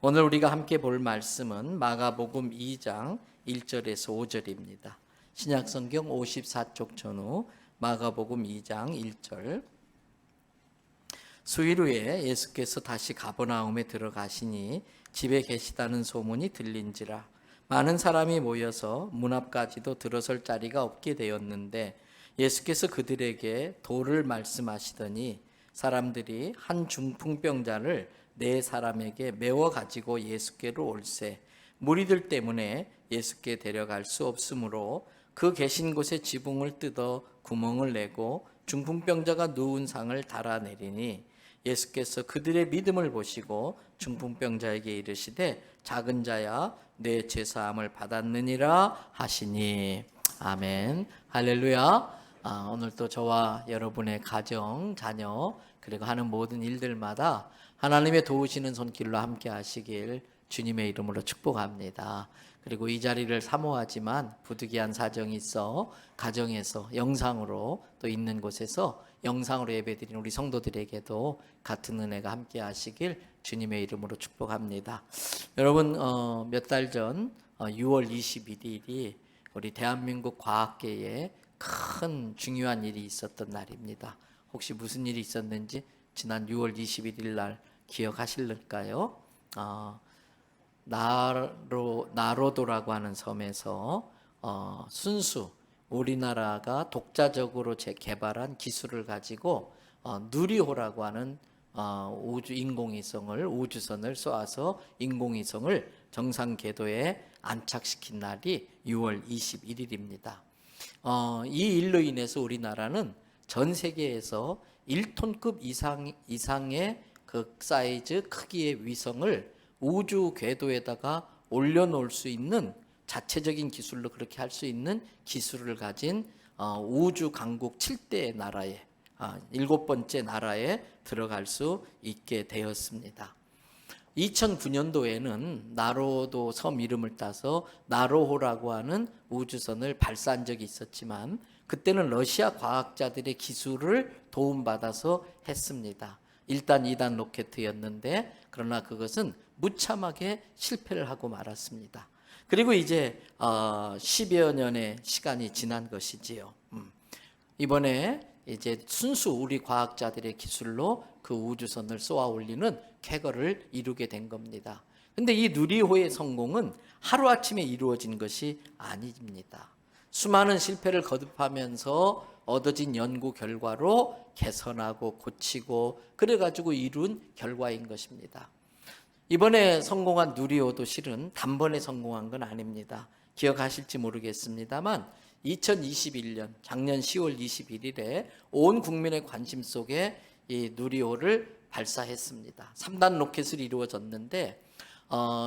오늘 우리가 함께 볼 말씀은 마가복음 2장 1절에서 5절입니다. 신약성경 54쪽 전후 마가복음 2장 1절. 수일 후에 예수께서 다시 가버나움에 들어가시니 집에 계시다는 소문이 들린지라 많은 사람이 모여서 문 앞까지도 들어설 자리가 없게 되었는데 예수께서 그들에게 도를 말씀하시더니 사람들이 한 중풍병자를 네 사람에게 메워 가지고 예수께로 올세 무리들 때문에 예수께 데려갈 수 없으므로 그 계신 곳에 지붕을 뜯어 구멍을 내고 중풍병자가 누운 상을 달아내리니 예수께서 그들의 믿음을 보시고 중풍병자에게 이르시되 작은 자야 내 죄사함을 받았느니라 하시니. 아멘. 할렐루야. 오늘도 저와 여러분의 가정, 자녀 그리고 하는 모든 일들마다 하나님의 도우시는 손길로 함께 하시길 주님의 이름으로 축복합니다. 그리고 이 자리를 사모하지만 부득이한 사정이 있어 가정에서 영상으로 또 있는 곳에서 영상으로 예배드리는 우리 성도들에게도 같은 은혜가 함께 하시길 주님의 이름으로 축복합니다. 여러분 몇 달 전 6월 21일이 우리 대한민국 과학계에 큰 중요한 일이 있었던 날입니다. 혹시 무슨 일이 있었는지 지난 6월 21일 날 기억하실까요? 나로도라고 하는 섬에서 순수 우리나라가 독자적으로 개발한 기술을 가지고 누리호라고 하는 우주선을 쏘아서 인공위성을 정상 궤도에 안착시킨 날이 6월 21일입니다. 이 일로 인해서 우리나라는 전 세계에서 1톤급 이상의 그 사이즈 크기의 위성을 우주 궤도에다가 올려놓을 수 있는 자체적인 기술로 그렇게 할 수 있는 기술을 가진 우주 강국 7대 나라에 7번째 나라에 들어갈 수 있게 되었습니다. 2009년도에는 나로도 섬 이름을 따서 나로호라고 하는 우주선을 발사한 적이 있었지만 그때는 러시아 과학자들의 기술을 도움받아서 했습니다. 1단, 2단 로켓이었는데 그러나 그것은 무참하게 실패를 하고 말았습니다. 그리고 이제 10여 년의 시간이 지난 것이지요. 이번에 이제 순수 우리 과학자들의 기술로 그 우주선을 쏘아 올리는 쾌거를 이루게 된 겁니다. 근데 이 누리호의 성공은 하루아침에 이루어진 것이 아닙니다. 수많은 실패를 거듭하면서 얻어진 연구 결과로 개선하고 고치고 그래가지고 이룬 결과인 것입니다. 이번에 성공한 누리호도 실은 단번에 성공한 건 아닙니다. 기억하실지 모르겠습니다만 2021년 작년 10월 21일에 온 국민의 관심 속에 이 누리호를 발사했습니다. 3단 로켓을 이루어졌는데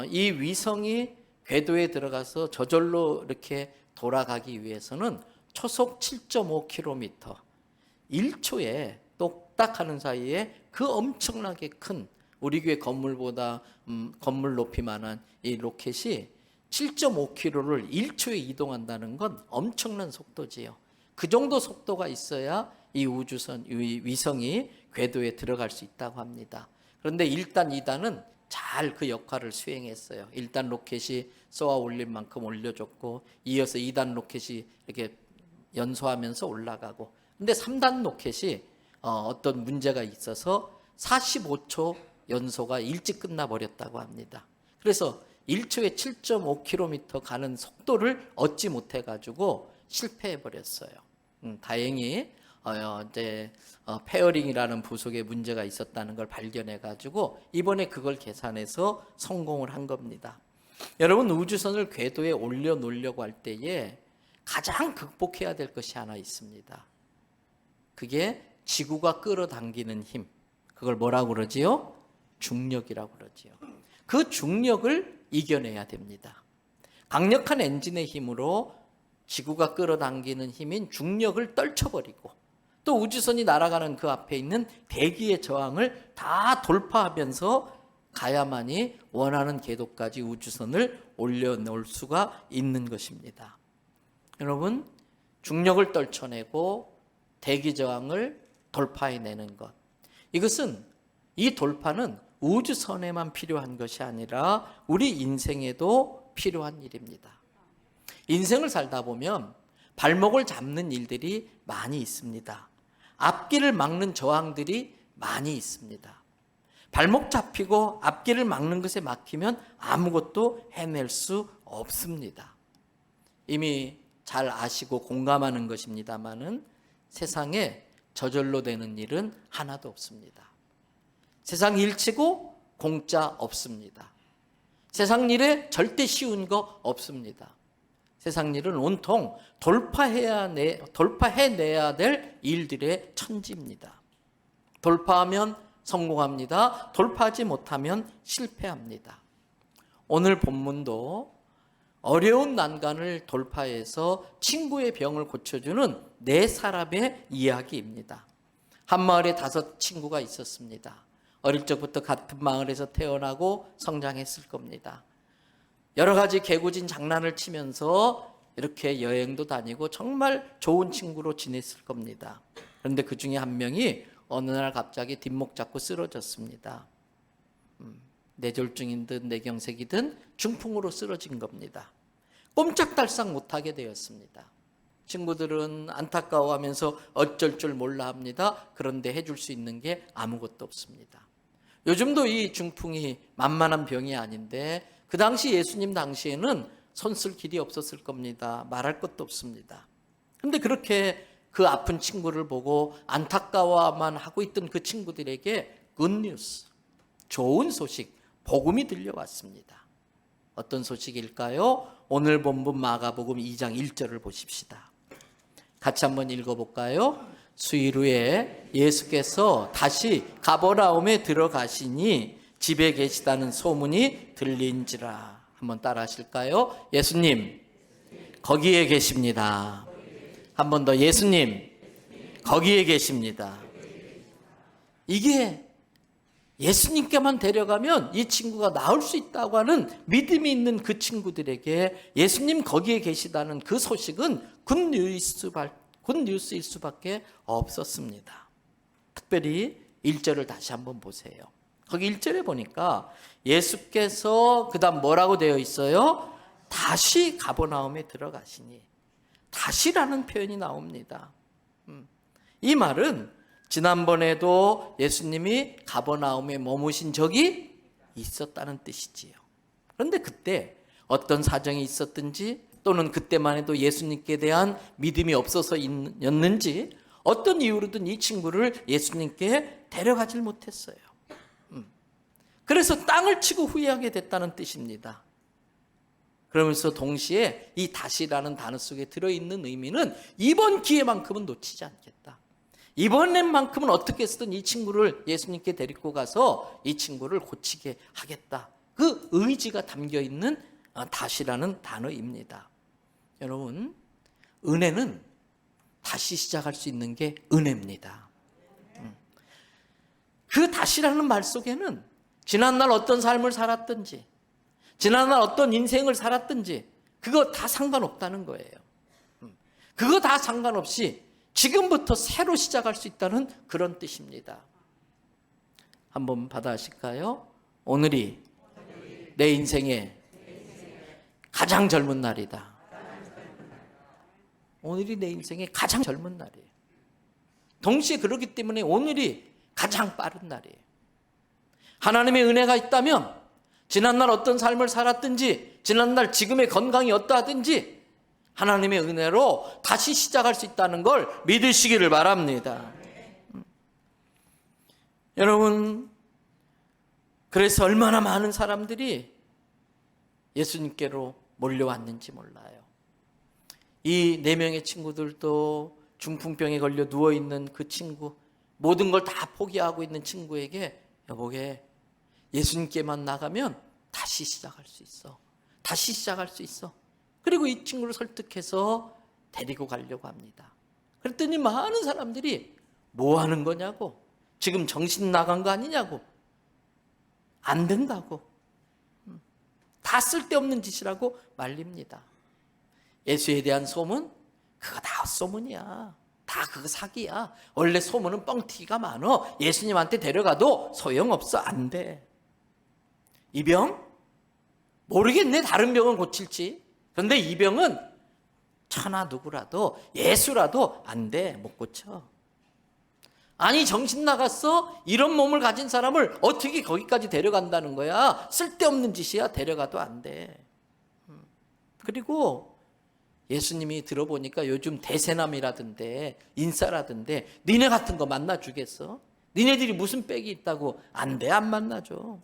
이 위성이 궤도에 들어가서 저절로 이렇게 돌아가기 위해서는 초속 7.5km 1초에 똑딱 하는 사이에 그 엄청나게 큰 우리 교회 건물보다 건물 높이만한 이 로켓이 7.5km를 1초에 이동한다는 건 엄청난 속도지요. 그 정도 속도가 있어야 이 위성이 궤도에 들어갈 수 있다고 합니다. 그런데 1단, 2단은 잘 그 역할을 수행했어요. 1단 로켓이 쏘아 올릴 만큼 올려줬고 이어서 2단 로켓이 이렇게 연소하면서 올라가고 근데 3단 로켓이 어떤 문제가 있어서 45초 연소가 일찍 끝나버렸다고 합니다. 그래서 1초에 7.5km 가는 속도를 얻지 못해가지고 실패해버렸어요. 다행히 이제 페어링이라는 부속에 문제가 있었다는 걸 발견해가지고 이번에 그걸 계산해서 성공을 한 겁니다. 여러분 우주선을 궤도에 올려놓으려고 할 때에 가장 극복해야 될 것이 하나 있습니다. 그게 지구가 끌어당기는 힘. 그걸 뭐라고 그러지요? 중력이라고 그러지요. 그 중력을 이겨내야 됩니다. 강력한 엔진의 힘으로 지구가 끌어당기는 힘인 중력을 떨쳐버리고 또 우주선이 날아가는 그 앞에 있는 대기의 저항을 다 돌파하면서 가야만이 원하는 궤도까지 우주선을 올려놓을 수가 있는 것입니다. 여러분, 중력을 떨쳐내고 대기 저항을 돌파해내는 것. 이 돌파는 우주선에만 필요한 것이 아니라 우리 인생에도 필요한 일입니다. 인생을 살다 보면 발목을 잡는 일들이 많이 있습니다. 앞길을 막는 저항들이 많이 있습니다. 발목 잡히고 앞길을 막는 것에 막히면 아무것도 해낼 수 없습니다. 이미 잘 아시고 공감하는 것입니다마는 세상에 저절로 되는 일은 하나도 없습니다. 세상 일치고 공짜 없습니다. 세상 일에 절대 쉬운 거 없습니다. 세상 일은 온통 돌파해내야 될 일들의 천지입니다. 돌파하면 성공합니다. 돌파하지 못하면 실패합니다. 오늘 본문도 어려운 난간을 돌파해서 친구의 병을 고쳐주는 네 사람의 이야기입니다. 한 마을에 5 친구가 있었습니다. 어릴 적부터 같은 마을에서 태어나고 성장했을 겁니다. 여러 가지 개구진 장난을 치면서 이렇게 여행도 다니고 정말 좋은 친구로 지냈을 겁니다. 그런데 그 중에 한 명이 어느 날 갑자기 뒷목 잡고 쓰러졌습니다. 뇌졸중인 듯 뇌경색이든 중풍으로 쓰러진 겁니다. 꼼짝달싹 못하게 되었습니다. 친구들은 안타까워하면서 어쩔 줄 몰라 합니다. 그런데 해줄 수 있는 게 아무것도 없습니다. 요즘도 이 중풍이 만만한 병이 아닌데 그 당시 예수님 당시에는 손 쓸 길이 없었을 겁니다. 말할 것도 없습니다. 그런데 그렇게 그 아픈 친구를 보고 안타까워만 하고 있던 그 친구들에게 굿뉴스, 좋은 소식, 복음이 들려왔습니다. 어떤 소식일까요? 오늘 본문 마가복음 2장 1절을 보십시다. 같이 한번 읽어볼까요? 수일 후에 예수께서 다시 가버나움에 들어가시니 집에 계시다는 소문이 들린지라. 한번 따라 하실까요? 예수님 거기에 계십니다. 한 번 더, 예수님 거기에 계십니다. 이게 예수님께만 데려가면 이 친구가 나을 수 있다고 하는 믿음이 있는 그 친구들에게 예수님 거기에 계시다는 그 소식은 굿뉴스일 수밖에 없었습니다. 특별히 1절을 다시 한번 보세요. 거기 1절에 보니까 예수께서 그 다음 뭐라고 되어 있어요? 다시 가버나움에 들어가시니. 다시라는 표현이 나옵니다. 이 말은 지난번에도 예수님이 가버나움에 머무신 적이 있었다는 뜻이지요. 그런데 그때 어떤 사정이 있었든지 또는 그때만 해도 예수님께 대한 믿음이 없어서였는지 어떤 이유로든 이 친구를 예수님께 데려가질 못했어요. 그래서 땅을 치고 후회하게 됐다는 뜻입니다. 그러면서 동시에 이 다시라는 단어 속에 들어있는 의미는 이번 기회만큼은 놓치지 않겠다. 이번엔만큼은 어떻게 해서든 이 친구를 예수님께 데리고 가서 이 친구를 고치게 하겠다. 그 의지가 담겨있는 다시라는 단어입니다. 여러분, 은혜는 다시 시작할 수 있는 게 은혜입니다. 그 다시라는 말 속에는 지난날 어떤 삶을 살았든지 지난날 어떤 인생을 살았든지 그거 다 상관없다는 거예요. 그거 다 상관없이 지금부터 새로 시작할 수 있다는 그런 뜻입니다. 한번 받아하실까요? 오늘이 내 인생의 가장 젊은 날이다. 오늘이 내 인생의 가장 젊은 날이에요. 동시에 그렇기 때문에 오늘이 가장 빠른 날이에요. 하나님의 은혜가 있다면 지난날 어떤 삶을 살았든지 지난날 지금의 건강이 어떠하든지 하나님의 은혜로 다시 시작할 수 있다는 걸 믿으시기를 바랍니다. 여러분, 그래서 얼마나 많은 사람들이 예수님께로 몰려왔는지 몰라요. 이 4명의 친구들도 중풍병에 걸려 누워있는 그 친구, 모든 걸 다 포기하고 있는 친구에게 여보게 예수님께만 나가면 다시 시작할 수 있어. 다시 시작할 수 있어. 그리고 이 친구를 설득해서 데리고 가려고 합니다. 그랬더니 많은 사람들이 뭐 하는 거냐고, 지금 정신 나간 거 아니냐고, 안 된다고, 다 쓸데없는 짓이라고 말립니다. 예수에 대한 소문? 그거 다 헛소문이야. 다 그거 사기야. 원래 소문은 뻥튀기가 많어. 예수님한테 데려가도 소용없어. 안 돼. 이 병? 모르겠네, 다른 병은 고칠지. 그런데 이 병은 천하 누구라도, 예수라도 안 돼, 못 고쳐. 아니, 정신 나갔어? 이런 몸을 가진 사람을 어떻게 거기까지 데려간다는 거야? 쓸데없는 짓이야. 데려가도 안 돼. 그리고 예수님이 들어보니까 요즘 대세남이라던데 인싸라던데 니네 같은 거 만나주겠어? 니네들이 무슨 빽이 있다고? 안 돼, 안 만나줘.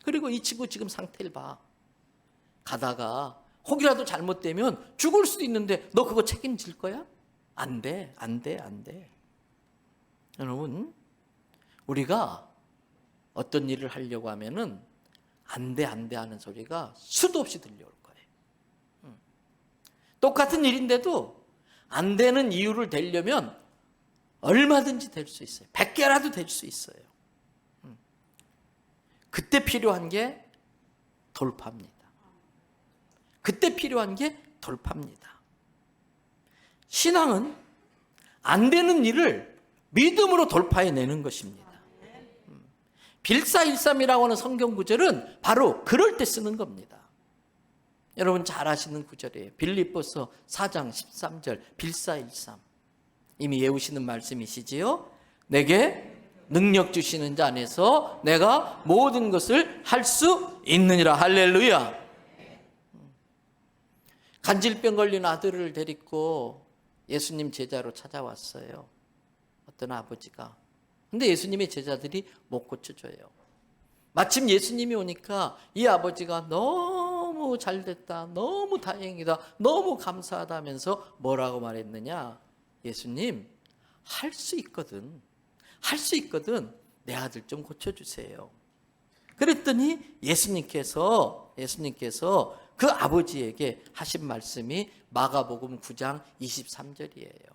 그리고 이 친구 지금 상태를 봐. 가다가 혹이라도 잘못되면 죽을 수도 있는데 너 그거 책임질 거야? 안 돼, 안 돼, 안 돼. 여러분, 우리가 어떤 일을 하려고 하면은 안 돼, 안 돼 하는 소리가 수도 없이 들려올 거예요. 똑같은 일인데도 안 되는 이유를 대려면 얼마든지 될 수 있어요. 100개라도 될 수 있어요. 그때 필요한 게 돌파입니다. 그때 필요한 게 돌파입니다. 신앙은 안 되는 일을 믿음으로 돌파해내는 것입니다. 빌사일삼이라고 하는 성경 구절은 바로 그럴 때 쓰는 겁니다. 여러분 잘 아시는 구절이에요. 빌립보서 4장 13절 빌사일삼. 이미 외우시는 말씀이시지요. 내게 능력 주시는 자 안에서 내가 모든 것을 할 수 있느니라. 할렐루야. 간질병 걸린 아들을 데리고 예수님 제자로 찾아왔어요. 어떤 아버지가. 근데 예수님의 제자들이 못 고쳐줘요. 마침 예수님이 오니까 이 아버지가 너무 잘됐다, 너무 다행이다, 너무 감사하다 하면서 뭐라고 말했느냐? 예수님, 할 수 있거든. 할 수 있거든. 내 아들 좀 고쳐주세요. 그랬더니 예수님께서 그 아버지에게 하신 말씀이 마가복음 9장 23절이에요.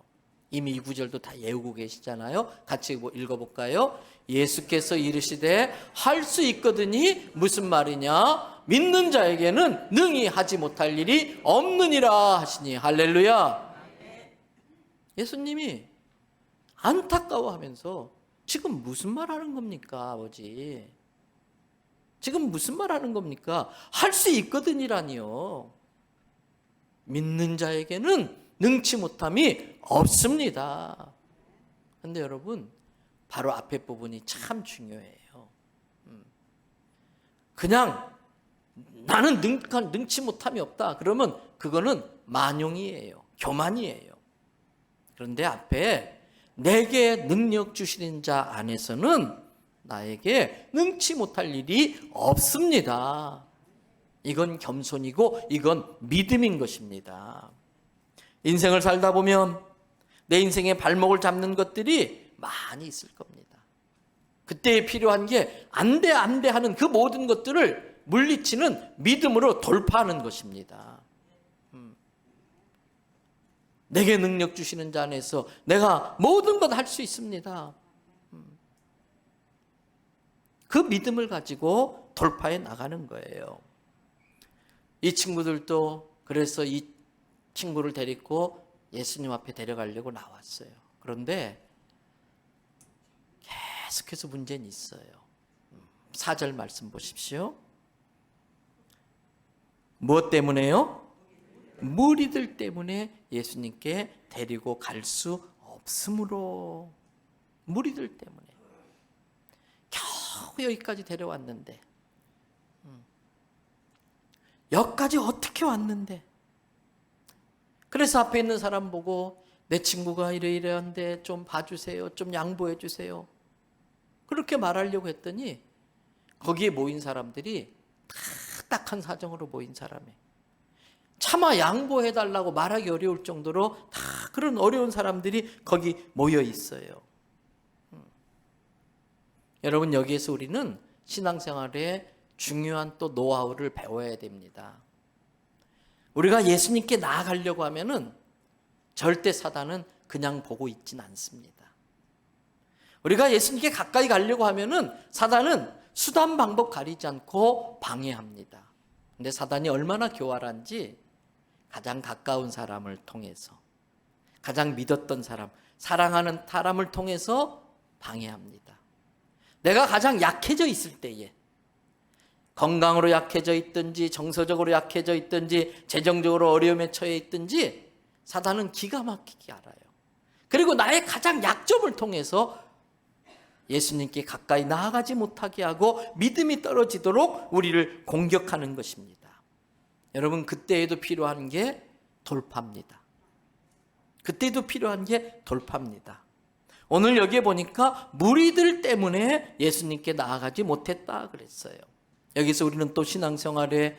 이미 이 구절도 다 외우고 계시잖아요. 같이 읽어볼까요? 예수께서 이르시되 할 수 있거든이 무슨 말이냐? 믿는 자에게는 능히 하지 못할 일이 없느니라 하시니. 할렐루야. 예수님이 안타까워하면서 지금 무슨 말 하는 겁니까, 아버지? 지금 무슨 말 하는 겁니까? 할 수 있거든이라니요. 믿는 자에게는 능치 못함이 없습니다. 그런데 여러분, 바로 앞에 부분이 참 중요해요. 그냥 나는 능치 못함이 없다. 그러면 그거는 만용이에요. 교만이에요. 그런데 앞에 내게 능력 주시는 자 안에서는 나에게 능치 못할 일이 없습니다. 이건 겸손이고 이건 믿음인 것입니다. 인생을 살다 보면 내 인생의 발목을 잡는 것들이 많이 있을 겁니다. 그때 필요한 게 안 돼, 안 돼 하는 그 모든 것들을 물리치는 믿음으로 돌파하는 것입니다. 내게 능력 주시는 자 안에서 내가 모든 것 할 수 있습니다. 그 믿음을 가지고 돌파해 나가는 거예요. 이 친구들도 그래서 이 친구를 데리고 예수님 앞에 데려가려고 나왔어요. 그런데 계속해서 문제는 있어요. 4절 말씀 보십시오. 무엇 때문에요? 무리들 때문에 예수님께 데리고 갈 수 없으므로. 무리들 때문에. 겨우 여기까지 데려왔는데, 여기까지 어떻게 왔는데, 그래서 앞에 있는 사람 보고 내 친구가 이러이러한데 좀 봐주세요, 좀 양보해 주세요, 그렇게 말하려고 했더니 거기에 모인 사람들이 딱딱한 사정으로 모인 사람이에요. 차마 양보해달라고 말하기 어려울 정도로 다 그런 어려운 사람들이 거기 모여 있어요. 여러분, 여기에서 우리는 신앙생활에 중요한 또 노하우를 배워야 됩니다. 우리가 예수님께 나아가려고 하면은 절대 사단은 그냥 보고 있진 않습니다. 우리가 예수님께 가까이 가려고 하면은 사단은 수단 방법 가리지 않고 방해합니다. 근데 사단이 얼마나 교활한지 가장 가까운 사람을 통해서, 가장 믿었던 사람, 사랑하는 사람을 통해서 방해합니다. 내가 가장 약해져 있을 때에, 건강으로 약해져 있든지 정서적으로 약해져 있든지 재정적으로 어려움에 처해 있든지 사단은 기가 막히게 알아요. 그리고 나의 가장 약점을 통해서 예수님께 가까이 나아가지 못하게 하고 믿음이 떨어지도록 우리를 공격하는 것입니다. 여러분, 그때에도 필요한 게 돌파입니다. 그때도 필요한 게 돌파입니다. 오늘 여기에 보니까 무리들 때문에 예수님께 나아가지 못했다 그랬어요. 여기서 우리는 또 신앙생활의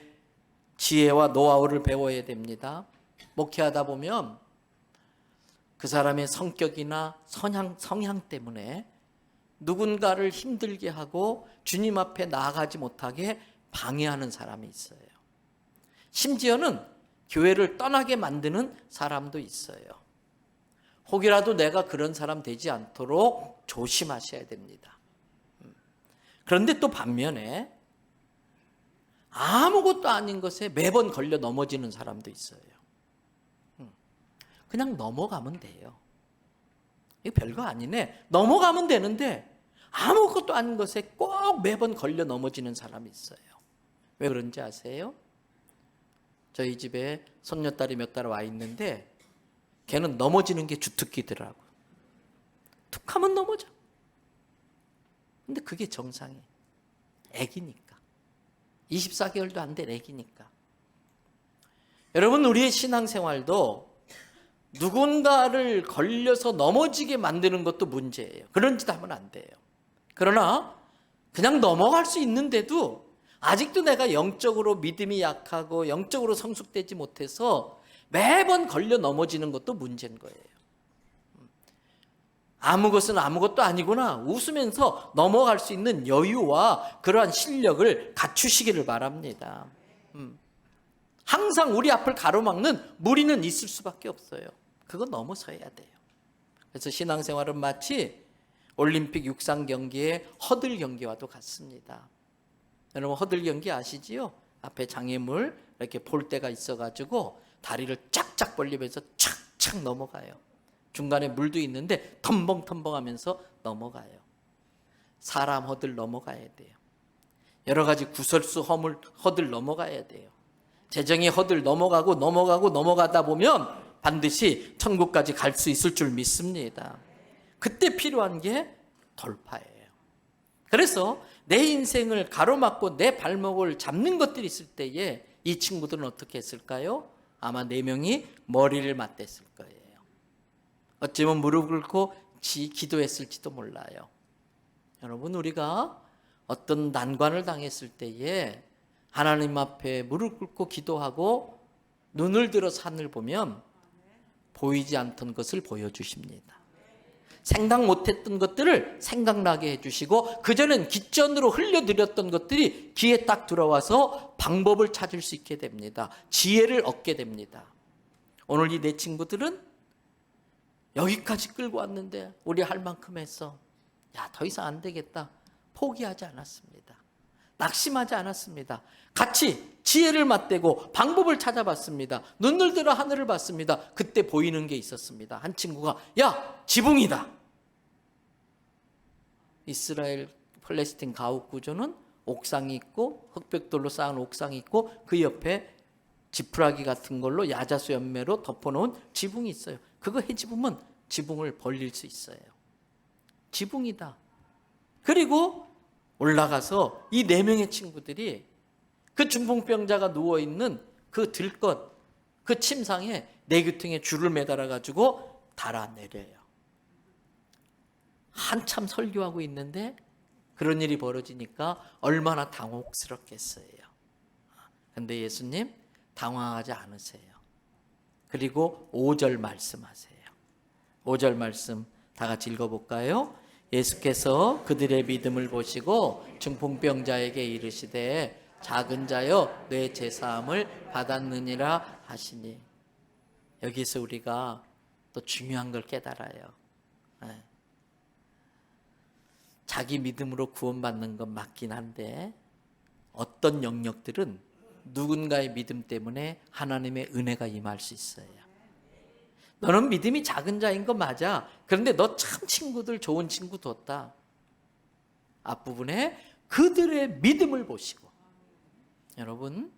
지혜와 노하우를 배워야 됩니다. 목회하다 보면 그 사람의 성격이나 성향 때문에 누군가를 힘들게 하고 주님 앞에 나아가지 못하게 방해하는 사람이 있어요. 심지어는 교회를 떠나게 만드는 사람도 있어요. 혹이라도 내가 그런 사람 되지 않도록 조심하셔야 됩니다. 그런데 또 반면에 아무것도 아닌 것에 매번 걸려 넘어지는 사람도 있어요. 그냥 넘어가면 돼요. 이거 별거 아니네. 넘어가면 되는데 아무것도 아닌 것에 꼭 매번 걸려 넘어지는 사람이 있어요. 왜 그런지 아세요? 저희 집에 손녀딸이 몇 달 와 있는데 걔는 넘어지는 게 주특기더라고. 툭 하면 넘어져. 근데 그게 정상이에요. 애기니까. 24개월도 안 된 애기니까. 여러분, 우리의 신앙생활도 누군가를 걸려서 넘어지게 만드는 것도 문제예요. 그런 짓 하면 안 돼요. 그러나 그냥 넘어갈 수 있는데도 아직도 내가 영적으로 믿음이 약하고 영적으로 성숙되지 못해서 매번 걸려 넘어지는 것도 문제인 거예요. 아무 것은 아무것도 아니구나 웃으면서 넘어갈 수 있는 여유와 그러한 실력을 갖추시기를 바랍니다. 항상 우리 앞을 가로막는 무리는 있을 수밖에 없어요. 그거 넘어서야 돼요. 그래서 신앙생활은 마치 올림픽 육상 경기의 허들 경기와도 같습니다. 여러분, 허들 경기 아시지요? 앞에 장애물 이렇게 볼대가 있어가지고 다리를 쫙쫙 벌리면서 착착 넘어가요. 중간에 물도 있는데 텀벙텀벙하면서 넘어가요. 사람 허들 넘어가야 돼요. 여러 가지 구설수 허들 넘어가야 돼요. 재정의 허들 넘어가다 보면 반드시 천국까지 갈 수 있을 줄 믿습니다. 그때 필요한 게 돌파예요. 그래서 내 인생을 가로막고 내 발목을 잡는 것들이 있을 때에 이 친구들은 어떻게 했을까요? 아마 4명이 머리를 맞댔을 거예요. 어쩌면 무릎을 꿇고 기도했을지도 몰라요. 여러분, 우리가 어떤 난관을 당했을 때에 하나님 앞에 무릎 꿇고 기도하고 눈을 들어서 하늘 보면 보이지 않던 것을 보여주십니다. 생각 못했던 것들을 생각나게 해주시고 그전엔 깃전으로 흘려드렸던 것들이 귀에 딱 들어와서 방법을 찾을 수 있게 됩니다. 지혜를 얻게 됩니다. 오늘 이 네 친구들은 여기까지 끌고 왔는데 우리 할 만큼 했어. 야, 더 이상 안 되겠다. 포기하지 않았습니다. 낙심하지 않았습니다. 같이 지혜를 맞대고 방법을 찾아봤습니다. 눈을 들어 하늘을 봤습니다. 그때 보이는 게 있었습니다. 한 친구가 야, 지붕이다. 이스라엘 팔레스틴 가옥 구조는 옥상이 있고 흑백돌로 쌓은 옥상이 있고 그 옆에 지푸라기 같은 걸로 야자수 연매로 덮어놓은 지붕이 있어요. 그거 헤집으면 지붕을 벌릴 수 있어요. 지붕이다. 그리고 올라가서 이 4명의 친구들이 그 중풍병자가 누워있는 그 들것, 그 침상에 내귀퉁에 줄을 매달아가지고 달아내려요. 한참 설교하고 있는데 그런 일이 벌어지니까 얼마나 당혹스럽겠어요. 그런데 예수님 당황하지 않으세요. 그리고 5절 말씀하세요. 5절 말씀 다 같이 읽어볼까요? 예수께서 그들의 믿음을 보시고 중풍병자에게 이르시되 작은 자여 내 제사함을 받았느니라 하시니. 여기서 우리가 또 중요한 걸 깨달아요. 자기 믿음으로 구원받는 건 맞긴 한데 어떤 영역들은 누군가의 믿음 때문에 하나님의 은혜가 임할 수 있어요. 너는 믿음이 작은 자인 거 맞아. 그런데 너 참 친구들 좋은 친구 뒀다. 앞부분에 그들의 믿음을 보시고 여러분,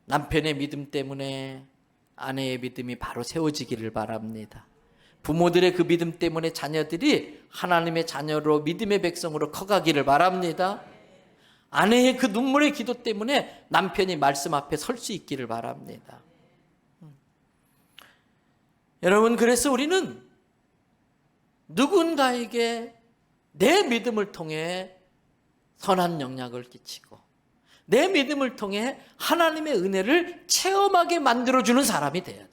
남편의 믿음 때문에 아내의 믿음이 바로 세워지기를 바랍니다. 부모들의 그 믿음 때문에 자녀들이 하나님의 자녀로 믿음의 백성으로 커가기를 바랍니다. 아내의 그 눈물의 기도 때문에 남편이 말씀 앞에 설 수 있기를 바랍니다. 여러분, 그래서 우리는 누군가에게 내 믿음을 통해 선한 영향을 끼치고 내 믿음을 통해 하나님의 은혜를 체험하게 만들어주는 사람이 돼야 돼.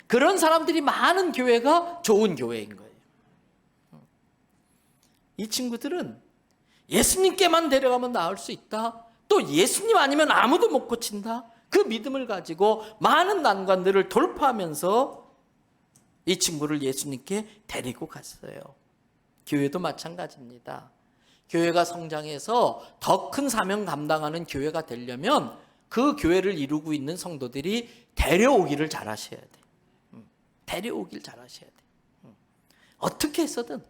그런 사람들이 많은 교회가 좋은 교회인 거예요. 이 친구들은 예수님께만 데려가면 나을 수 있다, 또 예수님 아니면 아무도 못 고친다, 그 믿음을 가지고 많은 난관들을 돌파하면서 이 친구를 예수님께 데리고 갔어요. 교회도 마찬가지입니다. 교회가 성장해서 더 큰 사명 감당하는 교회가 되려면 그 교회를 이루고 있는 성도들이 데려오기를 잘하셔야 돼. 데려오길 잘하셔야 돼. 어떻게 해서든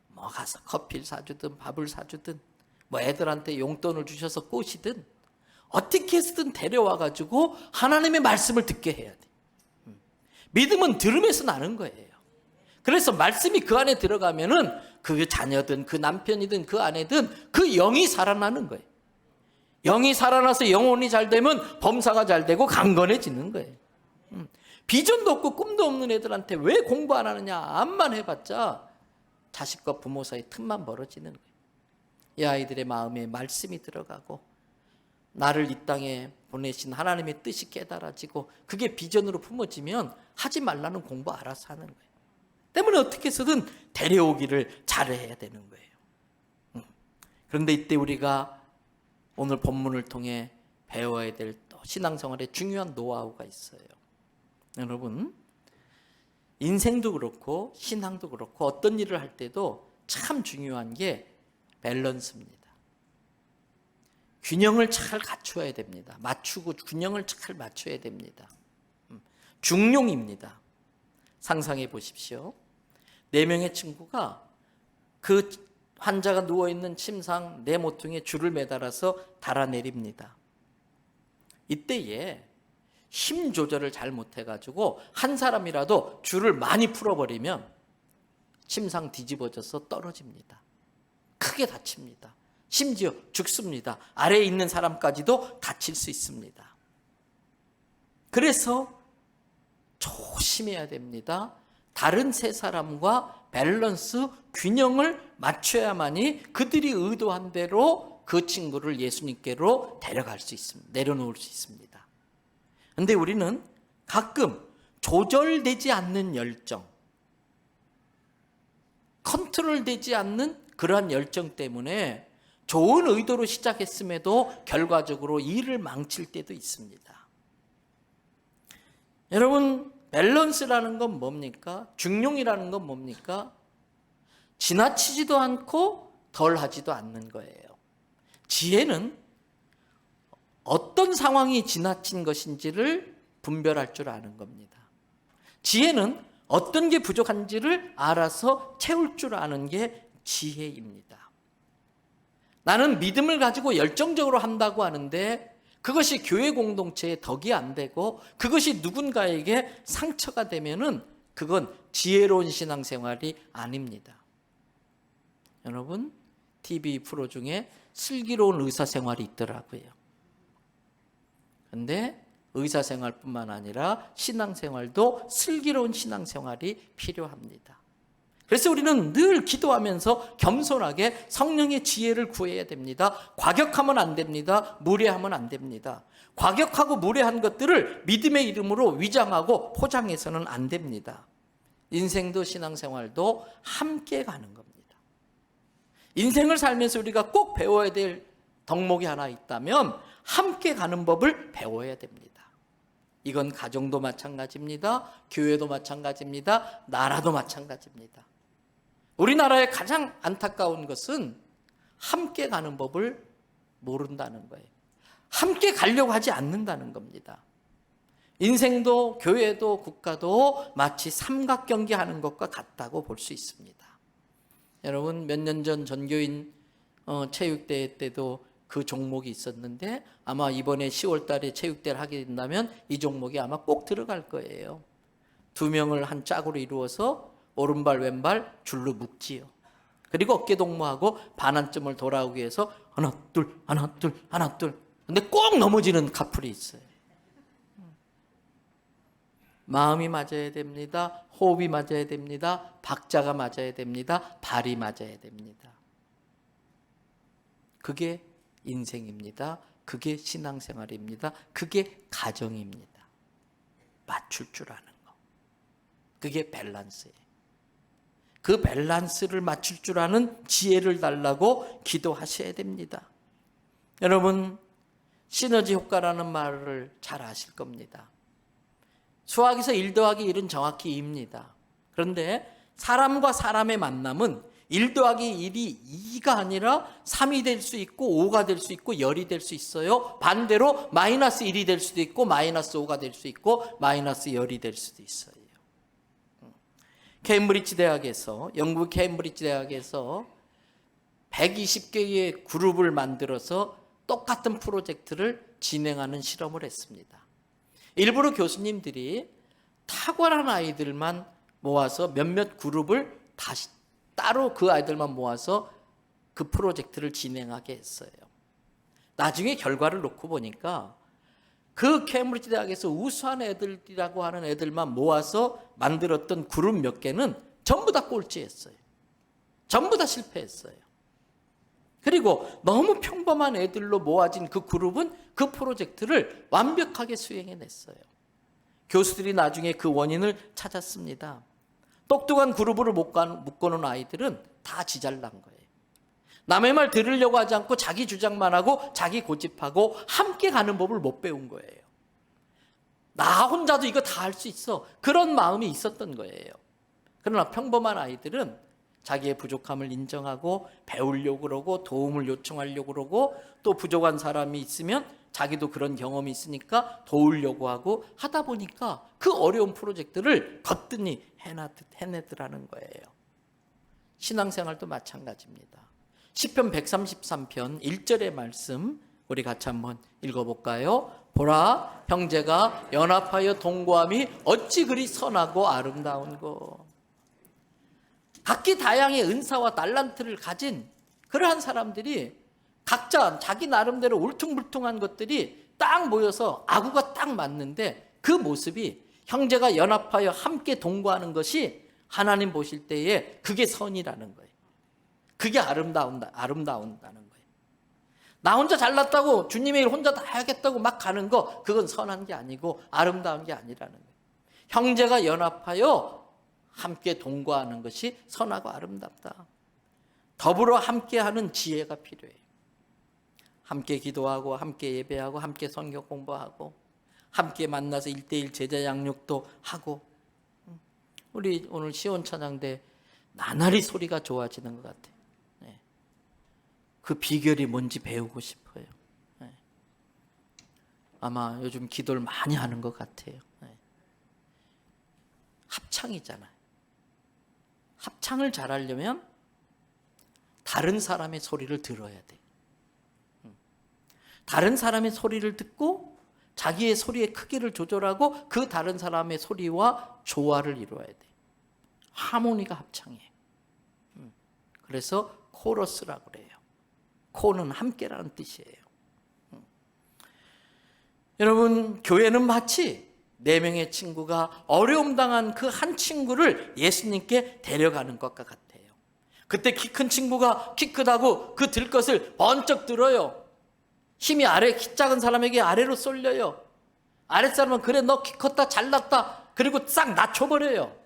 뭐 가서 커피를 사주든 밥을 사주든 뭐 애들한테 용돈을 주셔서 꼬시든 어떻게 해서든 데려와가지고 하나님의 말씀을 듣게 해야 돼. 믿음은 들음에서 나는 거예요. 그래서 말씀이 그 안에 들어가면은 그 자녀든 그 남편이든 그 아내든 그 영이 살아나는 거예요. 영이 살아나서 영혼이 잘 되면 범사가 잘 되고 강건해지는 거예요. 비전도 없고 꿈도 없는 애들한테 왜 공부 안 하느냐, 암만 해봤자 자식과 부모 사이 틈만 벌어지는 거예요. 이 아이들의 마음에 말씀이 들어가고 나를 이 땅에 보내신 하나님의 뜻이 깨달아지고 그게 비전으로 품어지면 하지 말라는 공부 알아서 하는 거예요. 때문에 어떻게 해서든 데려오기를 잘해야 되는 거예요. 그런데 이때 우리가 오늘 본문을 통해 배워야 될 또 신앙생활에 중요한 노하우가 있어요. 여러분, 인생도 그렇고 신앙도 그렇고 어떤 일을 할 때도 참 중요한 게 밸런스입니다. 균형을 잘 갖춰야 됩니다. 맞추고 균형을 잘 맞춰야 됩니다. 중용입니다. 상상해 보십시오. 4명의 친구가 그 환자가 누워있는 침상 네 모퉁이에 줄을 매달아서 달아내립니다. 이때에 힘 조절을 잘 못해가지고 한 사람이라도 줄을 많이 풀어버리면 침상 뒤집어져서 떨어집니다. 크게 다칩니다. 심지어 죽습니다. 아래에 있는 사람까지도 다칠 수 있습니다. 그래서 조심해야 됩니다. 다른 세 사람과 밸런스, 균형을 맞춰야만이 그들이 의도한 대로 그 친구를 예수님께로 데려갈 수 있습니다. 내려놓을 수 있습니다. 그런데 우리는 가끔 조절되지 않는 열정, 컨트롤되지 않는 그러한 열정 때문에 좋은 의도로 시작했음에도 결과적으로 일을 망칠 때도 있습니다. 여러분, 밸런스라는 건 뭡니까? 중용이라는 건 뭡니까? 지나치지도 않고 덜하지도 않는 거예요. 지혜는 어떤 상황이 지나친 것인지를 분별할 줄 아는 겁니다. 지혜는 어떤 게 부족한지를 알아서 채울 줄 아는 게 지혜입니다. 나는 믿음을 가지고 열정적으로 한다고 하는데 그것이 교회 공동체에 덕이 안 되고 그것이 누군가에게 상처가 되면은 그건 지혜로운 신앙생활이 아닙니다. 여러분, TV 프로 중에 슬기로운 의사생활이 있더라고요. 그런데 의사생활뿐만 아니라 신앙생활도 슬기로운 신앙생활이 필요합니다. 그래서 우리는 늘 기도하면서 겸손하게 성령의 지혜를 구해야 됩니다. 과격하면 안 됩니다. 무례하면 안 됩니다. 과격하고 무례한 것들을 믿음의 이름으로 위장하고 포장해서는 안 됩니다. 인생도 신앙생활도 함께 가는 겁니다. 인생을 살면서 우리가 꼭 배워야 될 덕목이 하나 있다면 함께 가는 법을 배워야 됩니다. 이건 가정도 마찬가지입니다. 교회도 마찬가지입니다. 나라도 마찬가지입니다. 우리나라의 가장 안타까운 것은 함께 가는 법을 모른다는 거예요. 함께 가려고 하지 않는다는 겁니다. 인생도 교회도 국가도 마치 삼각경기 하는 것과 같다고 볼 수 있습니다. 여러분, 몇 년 전 전교인 체육대회 때도 그 종목이 있었는데 아마 이번에 10월 달에 체육대회를 하게 된다면 이 종목이 아마 꼭 들어갈 거예요. 2명을 한 짝으로 이루어서 오른발 왼발 줄로 묶지요. 그리고 어깨 동무하고 반환점을 돌아오기 위해서 하나 둘 하나 둘 하나 둘. 근데 꼭 넘어지는 커플이 있어요. 마음이 맞아야 됩니다. 호흡이 맞아야 됩니다. 박자가 맞아야 됩니다. 발이 맞아야 됩니다. 그게 인생입니다. 그게 신앙생활입니다. 그게 가정입니다. 맞출 줄 아는 거. 그게 밸런스예요. 그 밸런스를 맞출 줄 아는 지혜를 달라고 기도하셔야 됩니다. 여러분, 시너지 효과라는 말을 잘 아실 겁니다. 수학에서 1 더하기 1은 정확히 2입니다. 그런데 사람과 사람의 만남은 1 더하기 1이 2가 아니라 3이 될 수 있고 5가 될 수 있고 10이 될 수 있어요. 반대로 마이너스 1이 될 수도 있고 마이너스 5가 될 수 있고 마이너스 10이 될 수도 있어요. 케임브리지 대학에서, 영국 케임브리지 대학에서 120개의 그룹을 만들어서 똑같은 프로젝트를 진행하는 실험을 했습니다. 일부러 교수님들이 탁월한 아이들만 모아서 몇몇 그룹을 다시 따로 그 아이들만 모아서 그 프로젝트를 진행하게 했어요. 나중에 결과를 놓고 보니까 그 케임브리지 대학에서 우수한 애들이라고 하는 애들만 모아서 만들었던 그룹 몇 개는 전부 다 꼴찌했어요. 전부 다 실패했어요. 그리고 너무 평범한 애들로 모아진 그 그룹은 그 프로젝트를 완벽하게 수행해냈어요. 교수들이 나중에 그 원인을 찾았습니다. 똑똑한 그룹으로 묶어놓은 아이들은 다 지잘난 거예요. 남의 말 들으려고 하지 않고 자기 주장만 하고 자기 고집하고 함께 가는 법을 못 배운 거예요. 나 혼자도 이거 다 할 수 있어. 그런 마음이 있었던 거예요. 그러나 평범한 아이들은 자기의 부족함을 인정하고 배우려고 그러고 도움을 요청하려고 그러고 또 부족한 사람이 있으면 자기도 그런 경험이 있으니까 도우려고 하고 하다 보니까 그 어려운 프로젝트를 거뜬히 해내더라는 거예요. 신앙생활도 마찬가지입니다. 시편 133편 1절의 말씀 우리 같이 한번 읽어볼까요? 보라, 형제가 연합하여 동거함이 어찌 그리 선하고 아름다운고. 각기 다양의 은사와 달란트를 가진 그러한 사람들이 각자 자기 나름대로 울퉁불퉁한 것들이 딱 모여서 아구가 딱 맞는데 그 모습이 형제가 연합하여 함께 동거하는 것이 하나님 보실 때에 그게 선이라는 거예요. 그게 아름다운다는 거예요. 나 혼자 잘났다고 주님의 일 혼자 다 해야겠다고 막 가는 거 그건 선한 게 아니고 아름다운 게 아니라는 거예요. 형제가 연합하여 함께 동거하는 것이 선하고 아름답다. 더불어 함께하는 지혜가 필요해요. 함께 기도하고 함께 예배하고 함께 성경 공부하고 함께 만나서 1:1 제자 양육도 하고. 우리 오늘 시온 찬양대 나날이 소리가 좋아지는 것 같아요. 네. 그 비결이 뭔지 배우고 싶어요. 네. 아마 요즘 기도를 많이 하는 것 같아요. 네. 합창이잖아요. 합창을 잘하려면 다른 사람의 소리를 들어야 돼. 다른 사람의 소리를 듣고 자기의 소리의 크기를 조절하고 그 다른 사람의 소리와 조화를 이루어야 돼. 하모니가 합창이에요. 그래서 코러스라고 그래요. 코는 함께라는 뜻이에요. 여러분, 교회는 마치 4명의 친구가 어려움 당한 그 한 친구를 예수님께 데려가는 것과 같아요. 그때 키 큰 친구가 키 크다고 그 들 것을 번쩍 들어요. 힘이 키 작은 사람에게 아래로 쏠려요. 아랫사람은 그래 너 키 컸다 잘났다 그리고 싹 낮춰버려요.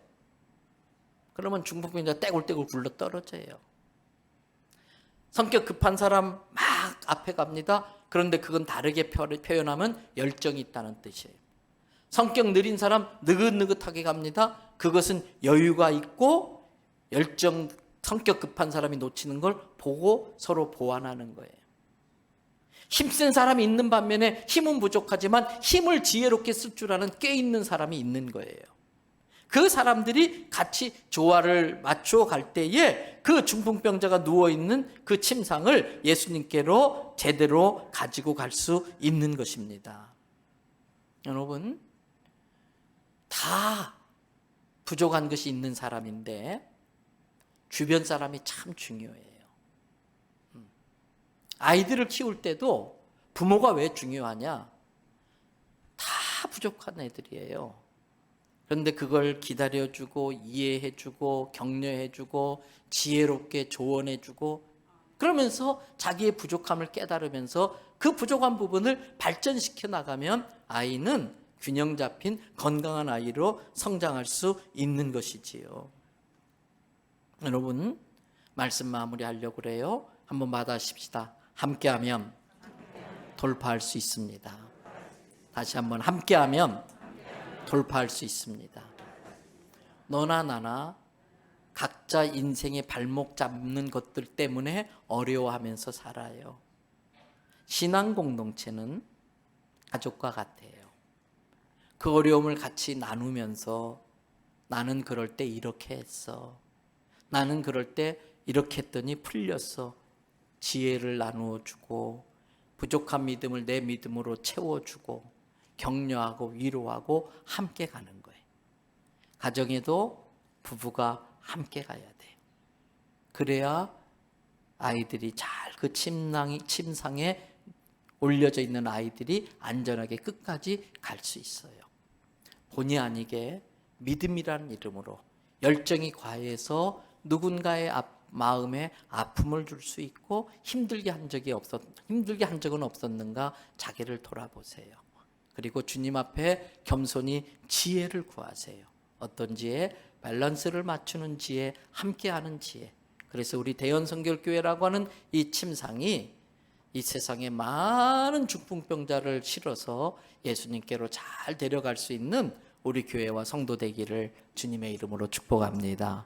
그러면 중풍병자 떼굴떼굴 굴러 떨어져요. 성격 급한 사람 막 앞에 갑니다. 그런데 그건 다르게 표현하면 열정이 있다는 뜻이에요. 성격 느린 사람 느긋느긋하게 갑니다. 그것은 여유가 있고 성격 급한 사람이 놓치는 걸 보고 서로 보완하는 거예요. 힘센 사람이 있는 반면에 힘은 부족하지만 힘을 지혜롭게 쓸 줄 아는 꽤 있는 사람이 있는 거예요. 그 사람들이 같이 조화를 맞추어 갈 때에 그 중풍병자가 누워있는 그 침상을 예수님께로 제대로 가지고 갈 수 있는 것입니다. 여러분, 다 부족한 것이 있는 사람인데 주변 사람이 참 중요해요. 아이들을 키울 때도 부모가 왜 중요하냐? 다 부족한 애들이에요. 그런데 그걸 기다려주고 이해해주고 격려해주고 지혜롭게 조언해주고 그러면서 자기의 부족함을 깨달으면서 그 부족한 부분을 발전시켜 나가면 아이는 균형 잡힌 건강한 아이로 성장할 수 있는 것이지요. 여러분, 말씀 마무리하려고 그래요. 한번 받아십시다. 함께하면 돌파할 수 있습니다. 다시 한번 함께하면 돌파할 수 있습니다. 너나 나나 각자 인생의 발목 잡는 것들 때문에 어려워하면서 살아요. 신앙 공동체는 가족과 같아요. 그 어려움을 같이 나누면서 나는 그럴 때 이렇게 했어. 나는 그럴 때 이렇게 했더니 풀렸어. 지혜를 나누어 주고 부족한 믿음을 내 믿음으로 채워주고 격려하고 위로하고 함께 가는 거예요. 가정에도 부부가 함께 가야 돼요. 그래야 아이들이 잘 그 침상에 올려져 있는 아이들이 안전하게 끝까지 갈 수 있어요. 본의 아니게 믿음이라는 이름으로 열정이 과해서 누군가의 마음에 아픔을 줄 수 있고 힘들게 한 적은 없었는가 자기를 돌아보세요. 그리고 주님 앞에 겸손히 지혜를 구하세요. 어떤 지혜? 밸런스를 맞추는 지혜, 함께하는 지혜. 그래서 우리 대연성결교회라고 하는 이 침상이 이 세상에 많은 중풍병자를 실어서 예수님께로 잘 데려갈 수 있는 우리 교회와 성도 되기를 주님의 이름으로 축복합니다.